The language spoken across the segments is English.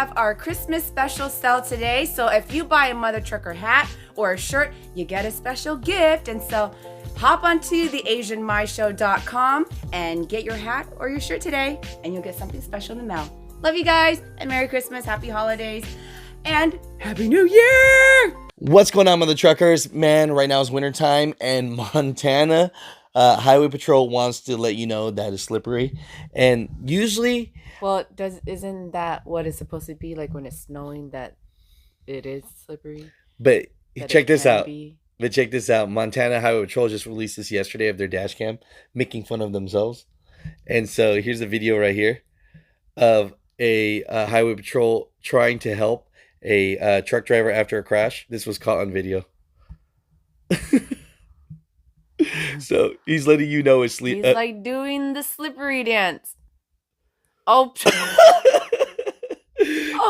have our Christmas special sale today. So if you buy a Mother Trucker hat or a shirt, you get a special gift. And so hop onto theasianmyshow.com and get your hat or your shirt today, and you'll get something special in the mail. Love you guys, and Merry Christmas, Happy Holidays, and Happy New Year! What's going on, Mother Truckers? Man, right now is wintertime, and Montana Highway Patrol wants to let you know that it's slippery. And usually... Well, isn't that what it's supposed to be like when it's snowing, that it is slippery? But check this out. Be? But check this out. Montana Highway Patrol just released this yesterday of their dash cam, making fun of themselves. And so here's a video right here of a Highway Patrol trying to help a truck driver after a crash. This was caught on video. So he's letting you know it's He's like doing the slippery dance. Oh.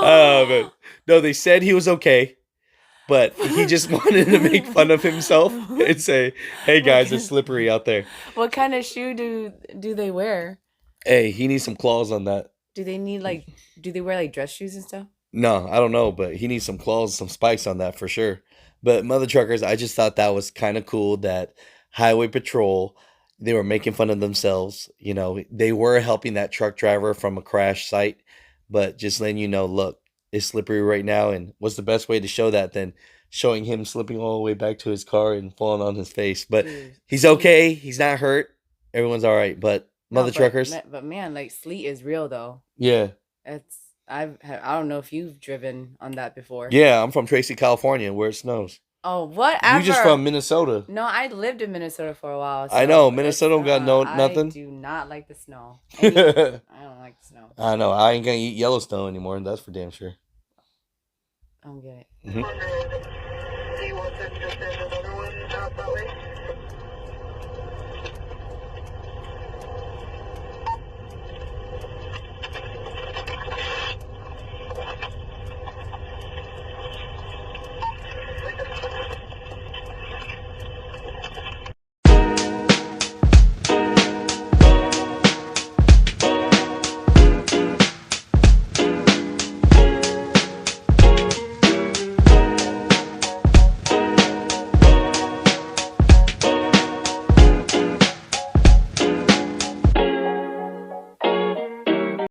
Man. No, they said he was okay, but he just wanted to make fun of himself and say, "Hey guys, it's slippery out there." What kind of shoe do they wear? Hey, he needs some claws on that. Do they wear like dress shoes and stuff? No, I don't know, but he needs some claws, some spikes on that for sure. But Mother Truckers, I just thought that was kind of cool that Highway Patrol, they were making fun of themselves. You know, they were helping that truck driver from a crash site, but just letting you know, look, it's slippery right now. And what's the best way to show that than showing him slipping all the way back to his car and falling on his face? But he's okay. He's not hurt. Everyone's all right. But Mother Truckers. But man, like sleet is real though. Yeah. I don't know if you've driven on that before. Yeah, I'm from Tracy, California, where it snows. Oh, whatever. You just from Minnesota. No, I lived in Minnesota for a while. So I know. Minnesota got nothing. I do not like the snow. I don't like the snow. I know. I ain't going to eat Yellowstone anymore. That's for damn sure. I don't get it. Mm-hmm.